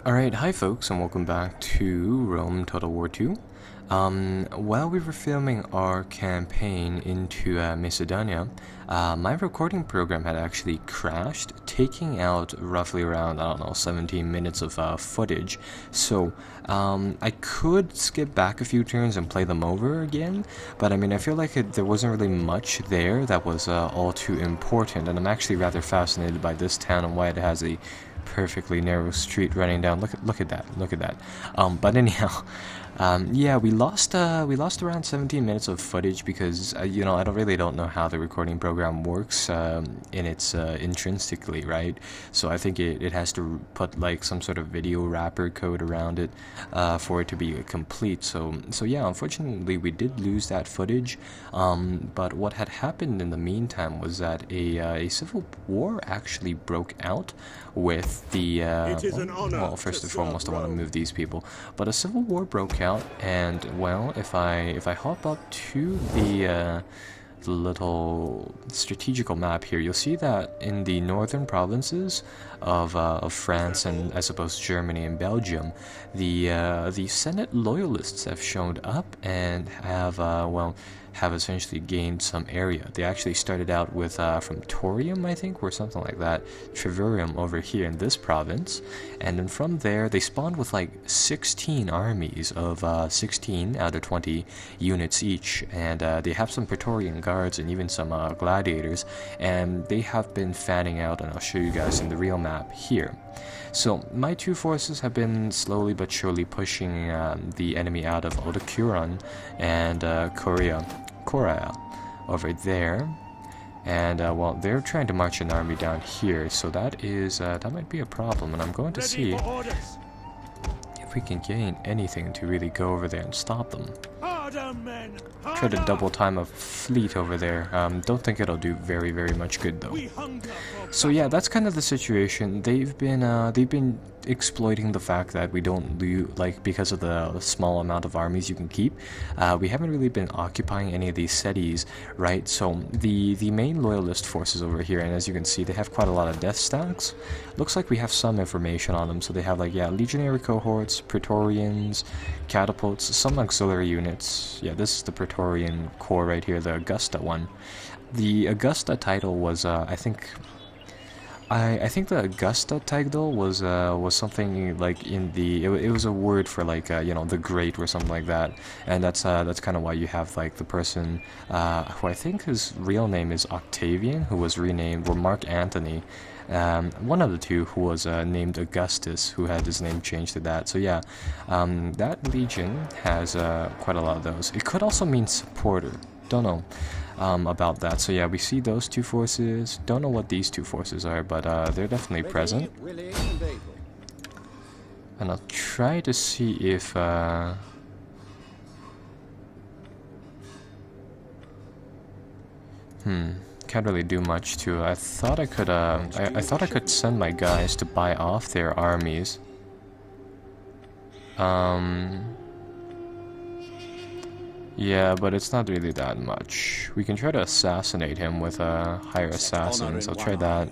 Alright, hi folks, and welcome back to Rome Total War 2. While we were filming our campaign into Macedonia, my recording program had actually crashed, taking out roughly around, 17 minutes of footage. So, I could skip back a few turns and play them over again, but I feel like there wasn't really much there that was all too important, and I'm actually rather fascinated by this town and why it has a perfectly narrow street running down. Look at that. But anyhow, yeah, we lost around 17 minutes of footage because I don't know how the recording program works in its intrinsically, right? So I think it has to put like some sort of video wrapper code around it for it to be complete. So yeah, unfortunately we did lose that footage. But what had happened in the meantime was that a civil war actually broke out with the well, first and foremost I want to move these people, but a civil war broke out, and well, if I hop up to the little strategical map here, you'll see that in the northern provinces of France and I suppose Germany and Belgium, the Senate loyalists have shown up and have essentially gained some area. They actually started out with from Torium, I think, or something like that, Treverium over here in this province, and then from there they spawned with like 16 armies of 16 out of 20 units each, and they have some Praetorian guards and even some gladiators, and they have been fanning out, and I'll show you guys in the real map here. So my two forces have been slowly but surely pushing the enemy out of Odocuron and Korea over there, and well, they're trying to march an army down here, so that might be a problem, and I'm going to see if we can gain anything to really go over there and stop them. Try to double time a fleet over there. Don't think it'll do very much good though. So yeah, that's kind of the situation. They've been exploiting the fact that we don't because of the small amount of armies you can keep. We haven't really been occupying any of these cities, right? So the main loyalist forces over here, and as you can see, they have quite a lot of death stacks. Looks like we have some information on them. So they have legionary cohorts, Praetorians, catapults, some auxiliary units. Yeah, this is the Praetorian Corps right here, the Augusta one. The Augusta title was, I think the Augusta title was something like in the it was a word for the Great or something like that, and that's kind of why you have like the person who I think his real name is Octavian, who was renamed, or Mark Antony. One of the two who was named Augustus, who had his name changed to that. So yeah, that legion has quite a lot of those. It could also mean supporter. Don't know about that. So yeah, we see those two forces. Don't know what these two forces are, but they're definitely present. And I'll try to see if can't really do much to. I thought I could send my guys to buy off their armies. Yeah, but it's not really that much. We can try to assassinate him with hire assassins. I'll try that.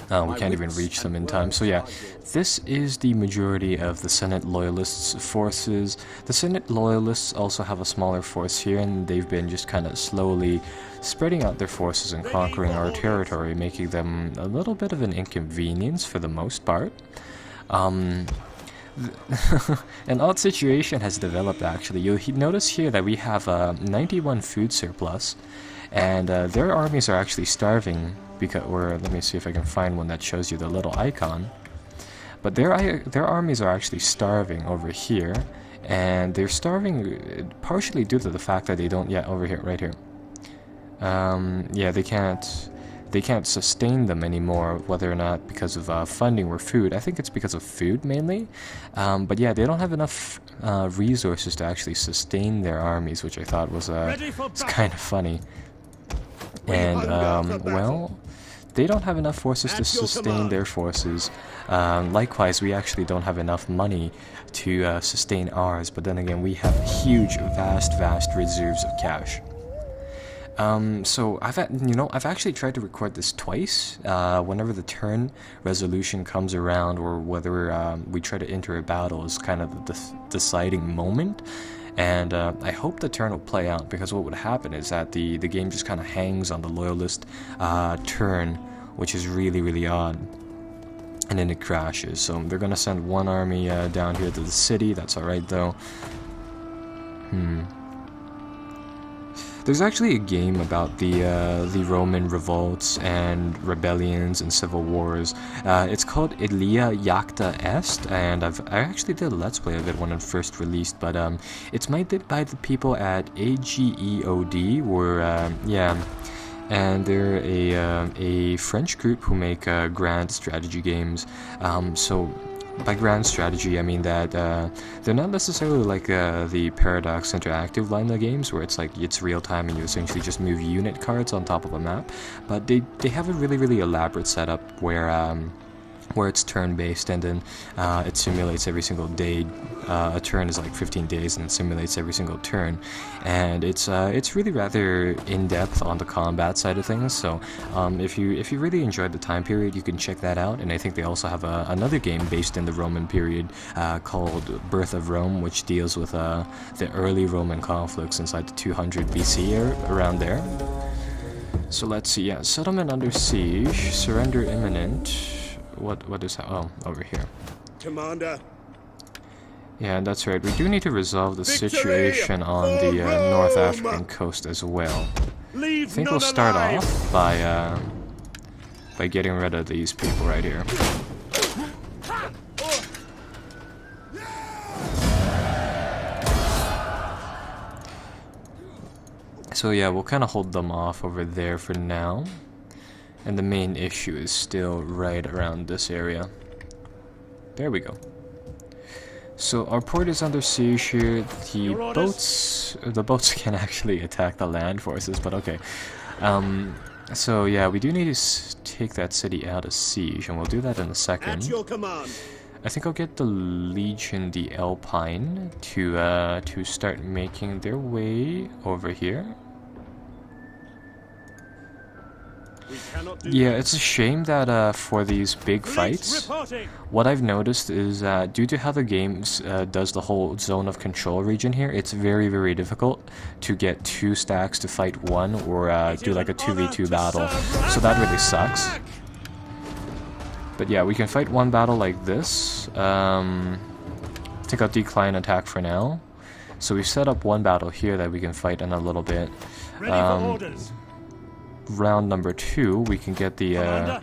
We can't even reach them in time. So yeah, this is the majority of the Senate Loyalists' forces. The Senate Loyalists also have a smaller force here, and they've been just kind of slowly spreading out their forces and conquering our territory, making them a little bit of an inconvenience for the most part. An odd situation has developed actually. You'll notice here that we have 91 food surplus, and their armies are actually starving because, or let me see if I can find one that shows you the little icon. But their armies are actually starving over here, and they're starving partially due to the fact that they don't, yeah, over here, right here. Yeah, they can't sustain them anymore, whether or not because of funding or food. I think it's because of food mainly, but yeah, they don't have enough resources to actually sustain their armies, which I thought was it's kind of funny. And well, they don't have enough forces to sustain their forces. Likewise, we actually don't have enough money to sustain ours, but then again, we have huge, vast reserves of cash. So I've actually tried to record this twice. Whenever the turn resolution comes around, or whether we try to enter a battle, is kind of the deciding moment. And I hope the turn will play out, because what would happen is that the game just kind of hangs on the loyalist turn, which is really, really odd. And then it crashes. So they're gonna send one army down here to the city. That's alright though. There's actually a game about the Roman revolts and rebellions and civil wars. It's called Ilia Jacta Est, and I actually did a let's play of it when it first released. But it's made by the people at AGEOD, and they're a French group who make grand strategy games. So by grand strategy, I mean that they're not necessarily like the Paradox Interactive line of games, where it's like it's real time and you essentially just move unit cards on top of a map. But they have a really, really elaborate setup where it's turn-based, and then it simulates every single day. A turn is like 15 days, and it simulates every single turn, and it's really rather in-depth on the combat side of things. So if you really enjoyed the time period, you can check that out. And I think they also have another game based in the Roman period called Birth of Rome, which deals with the early Roman conflicts inside the 200 BC era, around there. So let's see. Yeah, settlement under siege, surrender imminent. What is that? Oh, over here. Commander. Yeah, that's right. We do need to resolve the situation on the North African coast as well. I think we'll start off by getting rid of these people right here. So yeah, we'll kind of hold them off over there for now. And the main issue is still right around this area. There we go. So our port is under siege here. The boats can actually attack the land forces, but okay. So yeah, we do need to take that city out of siege, and we'll do that in a second. At your command. I think I'll get the Legion, the Alpine, to start making their way over here. Yeah, it's a shame that for these big fights, what I've noticed is that due to how the game does the whole zone of control region here, it's very, very difficult to get 2 stacks to fight one, or do like a 2v2 battle. So that really sucks. But yeah, we can fight one battle like this. I think I'll decline attack for now. So we've set up one battle here that we can fight in a little bit. Round number 2, we can get the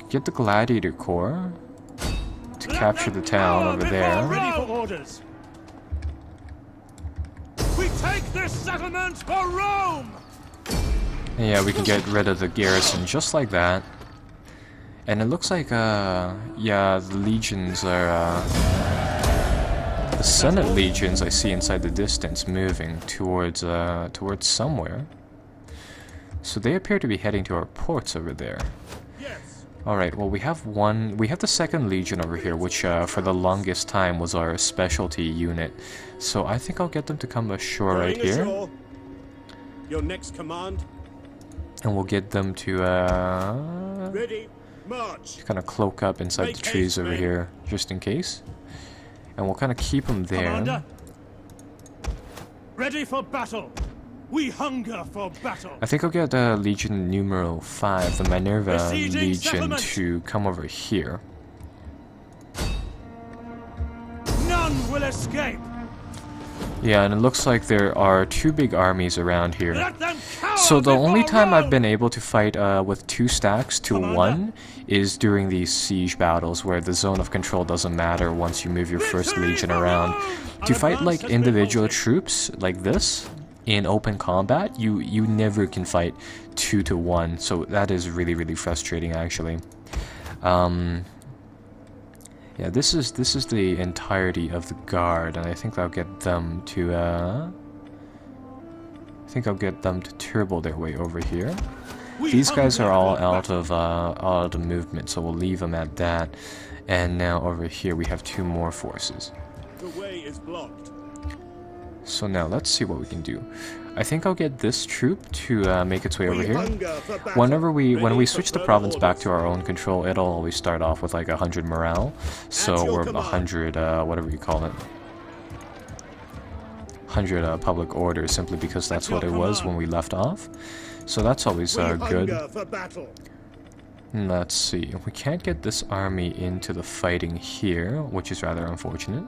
Gladiator Corps to capture the town over there. We take this settlement for Rome. And yeah, we can get rid of the garrison just like that. And it looks like yeah, the legions are the Senate legions I see inside the distance moving towards somewhere. So they appear to be heading to our ports over there. Yes. Alright, well we have the 2nd Legion over here, which for the longest time was our specialty unit. So I think I'll get them to come ashore right here. Your next command. And we'll get them to ready, march. Kind of cloak up inside the trees over here, just in case. And we'll kind of keep them there. Commander. Ready for battle. We hunger for battle. I think I'll get Legion numero 5, the Minerva Legion, to come over here. None will escape. Yeah, and it looks like there are 2 big armies around here. So the only time I've been able to fight with 2 stacks to 1 is during these siege battles, where the zone of control doesn't matter once you move your first Legion around. To fight like individual troops like this in open combat, you never can fight 2 to 1, so that is really, really frustrating actually. Yeah, this is the entirety of the guard, and I think I'll get them to turbo their way over here. These guys are all out of the movement, so we'll leave them at that. And now over here we have 2 more forces. The way is blocked. The way is blocked. Ready, march. Make haste, men. Victory belongs to the victorious. Victory belongs to the victorious. The way is blocked. And now over here we have 2 more forces. The way is blocked. And now over here we have 2 more forces. The way is blocked. The way is blocked. So now let's see what we can do. I think I'll get this troop to make its way over here. When we switch the province back to our own control, it'll always start off with like 100 morale. So we're 100, whatever you call it. 100 public order, simply because that's what it was when we left off. So that's always good. Let's see. We can't get this army into the fighting here, which is rather unfortunate.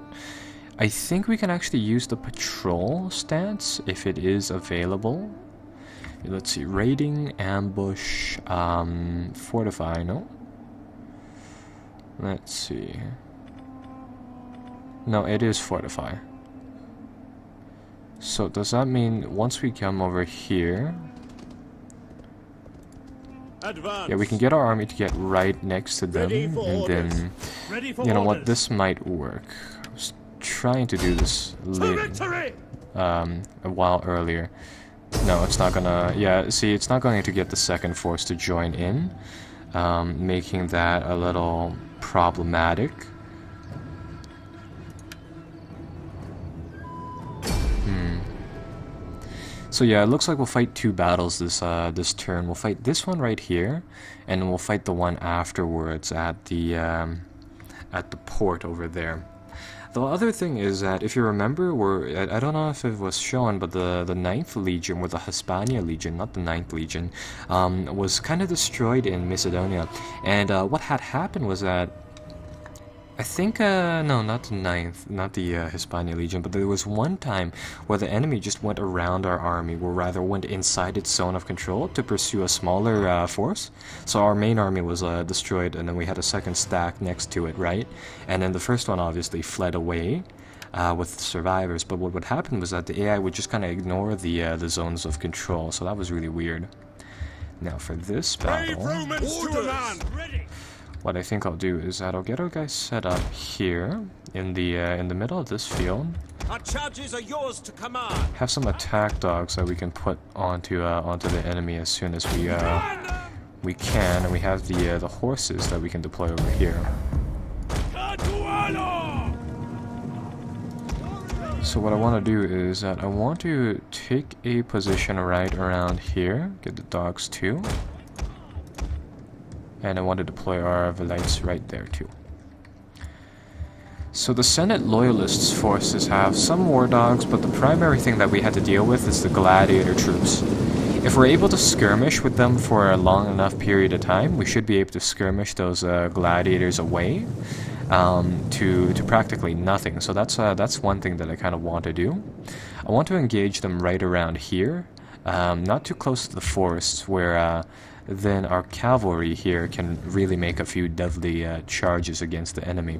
I think we can actually use the patrol stance if it is available. Let's see. Raiding, ambush, fortify, no? Let's see. No, it is fortify. So does that mean once we come over here... Advance. Yeah, we can get our army to get right next to them, and then... You know what, this might work. I was trying to do this a while earlier. No, it's not gonna... Yeah, see, it's not going to get the second force to join in, making that a little problematic. So yeah, it looks like we'll fight two battles this turn. We'll fight this one right here, and then we'll fight the one afterwards at the port over there. The other thing is that, if you remember, I don't know if it was shown, but the 9th Legion, or the Hispania Legion, not the 9th Legion, was kind of destroyed in Macedonia. And what had happened was that, I think, no, not the 9th, not the Hispania Legion, but there was one time where the enemy just went around our army, or rather went inside its zone of control to pursue a smaller force. So our main army was destroyed, and then we had a second stack next to it, right? And then the first one obviously fled away with survivors, but what would happen was that the AI would just kind of ignore the zones of control, so that was really weird. Now for this battle... What I think I'll do is that I'll get our guys set up here in the middle of this field. Our charges are yours to command. Have some attack dogs that we can put onto the enemy as soon as we can, and we have the horses that we can deploy over here. So what I want to do is that I want to take a position right around here, get the dogs too. And I want to deploy our Velites right there too. So the Senate Loyalists forces have some war dogs, but the primary thing that we had to deal with is the gladiator troops. If we're able to skirmish with them for a long enough period of time, we should be able to skirmish those gladiators away to practically nothing. So that's one thing that I kind of want to do. I want to engage them right around here, not too close to the forests, where then our cavalry here can really make a few deadly charges against the enemy.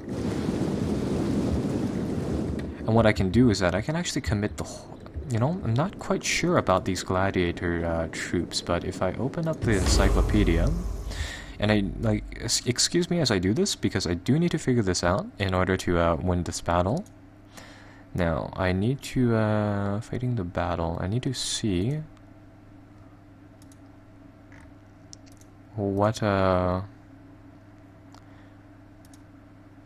And what I can do is that I can actually commit the whole... You know, I'm not quite sure about these gladiator troops, but if I open up the encyclopedia, and I, like, excuse me as I do this, because I do need to figure this out in order to win this battle. Now, I need to, fighting the battle, I need to see... what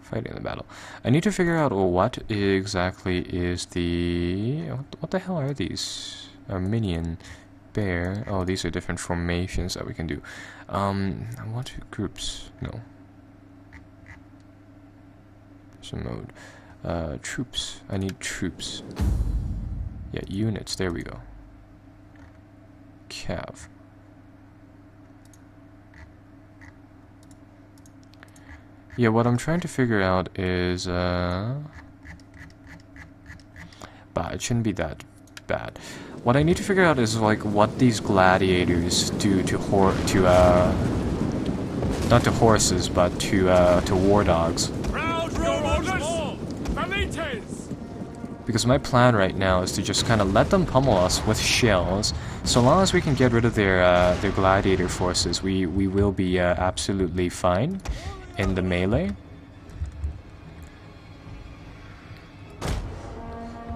fighting the battle. I need to figure out what exactly is the... What the hell are these? Armenian, bear. Oh, these are different formations that we can do. What groups? No. Some mode. Troops. I need troops. Yeah, units. There we go. Cav. Yeah, what I'm trying to figure out is, but it shouldn't be that bad. What I need to figure out is, like, what these gladiators do to not to horses, but to war dogs. Because my plan right now is to just kind of let them pummel us with shells. So long as we can get rid of their gladiator forces, we will be absolutely fine in the melee.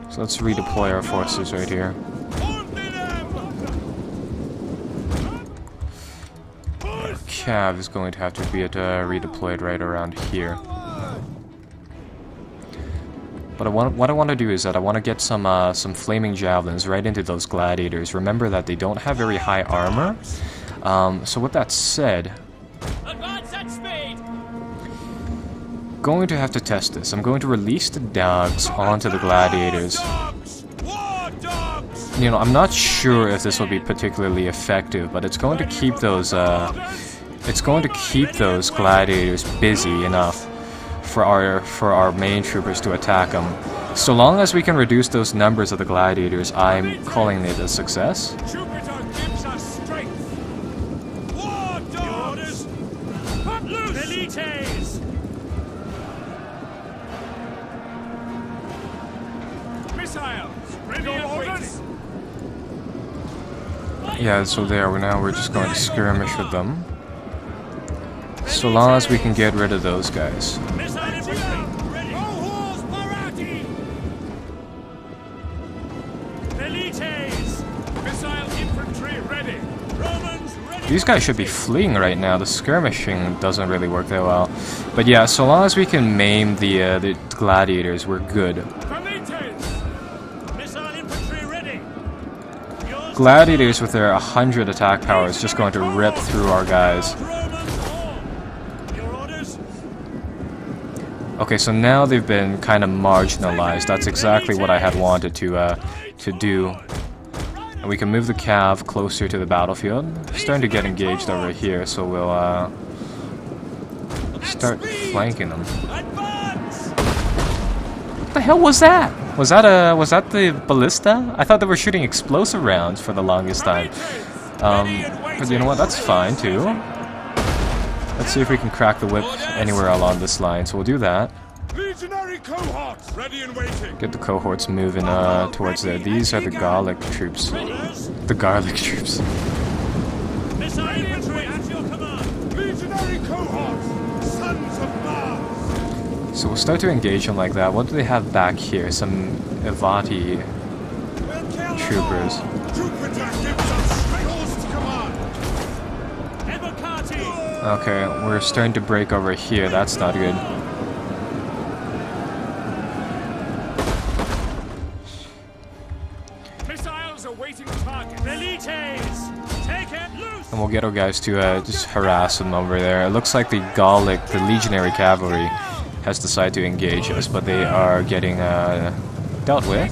So let's redeploy our forces right here. Cav is going to have to be redeployed right around here. But what I want to do is that I want to get some flaming javelins right into those gladiators. Remember that they don't have very high armor. So with that said, going to have to test this. I'm going to release the dogs onto the gladiators. You know, I'm not sure if this will be particularly effective, but it's going to keep those gladiators busy enough for our main troopers to attack them. So long as we can reduce those numbers of the gladiators, I'm calling it a success. Jupiter gives us strength. War dogs! Cut loose! Elites! Missiles! Ready and orders! Yeah, so there, we're just going to skirmish with them. So long as we can get rid of those guys. Missile infantry! Ready! All parati! Elites! Missile infantry ready! Romans ready! These guys should be fleeing right now. The skirmishing doesn't really work that well. But yeah, so long as we can maim the gladiators, we're good. Missile infantry ready! Gladiators with their 100 attack power is just going to rip through our guys. Okay, so now they've been kind of marginalized. That's exactly what I had wanted to do. And we can move the cav closer to the battlefield. Starting to get engaged over here, so we'll start flanking them. What the hell was that? Was that the ballista? I thought they were shooting explosive rounds for the longest time. But you know what? That's fine too. Let's see if we can crack the whip anywhere along this line. So we'll do that. Legionary cohorts ready and waiting. Get the cohorts moving towards there. These are the garlic troops. The garlic troops. Missile infantry at your command. Legionary cohorts, sons of Mars. So we'll start to engage them like that. What do they have back here? Some Evati troopers. Jupiter gives us strength to command. Evocati. Okay, we're starting to break over here. That's not good. Missiles awaiting target. Elites, take it loose. And we'll get our guys to just harass them over there. It looks like the Gallic, the legionary cavalry, has decided to engage us, but they are getting dealt with.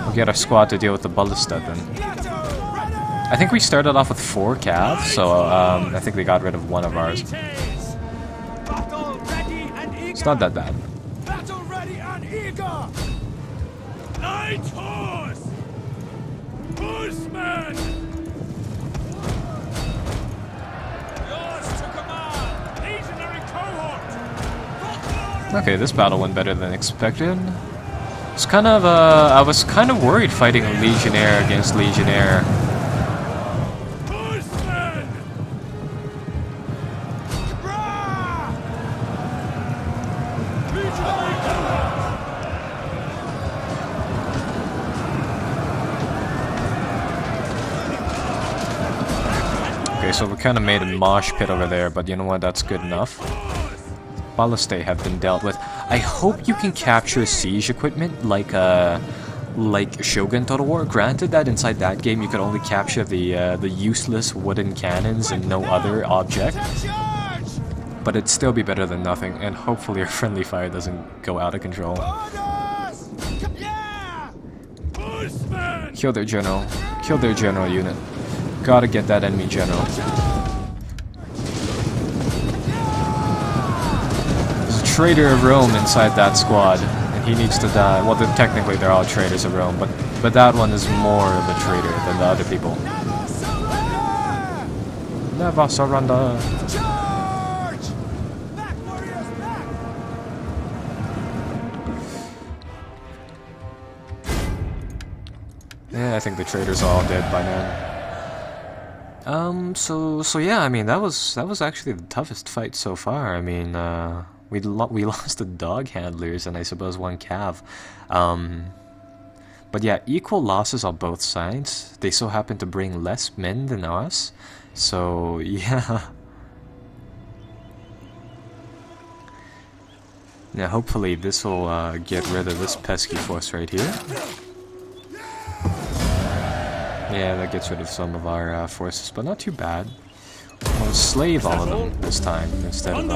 We'll get our squad to deal with the ballista then. I think we started off with 4 cav, so I think they got rid of one of ours. It's not that bad. Battle ready and eager. Light horse. Horseman. Yours to command. Legionary cohort. Okay, this battle went better than expected. It's kind of I was kind of worried fighting Legionnaire against Legionnaire. Okay, so we kind of made a mosh pit over there, but you know what, that's good enough. Ballistae have been dealt with. I hope you can capture siege equipment like Shogun Total War. Granted that inside that game you could only capture the useless wooden cannons and no other object. But it'd still be better than nothing, and hopefully our friendly fire doesn't go out of control. Kill their general. Kill their general unit. Gotta get that enemy general. There's a traitor of Rome inside that squad, and he needs to die. Well, technically they're all traitors of Rome, but that one is more of a traitor than the other people. Never surrender. Yeah, I think the traitors are all dead by now. So yeah, I mean that was actually the toughest fight so far. I mean, we lost the dog handlers and I suppose 1 cav. But yeah, equal losses on both sides. They so happen to bring less men than us. So yeah. Now hopefully this will get rid of this pesky force right here. Yeah, that gets rid of some of our forces, but not too bad. We'll slave all of them this time instead of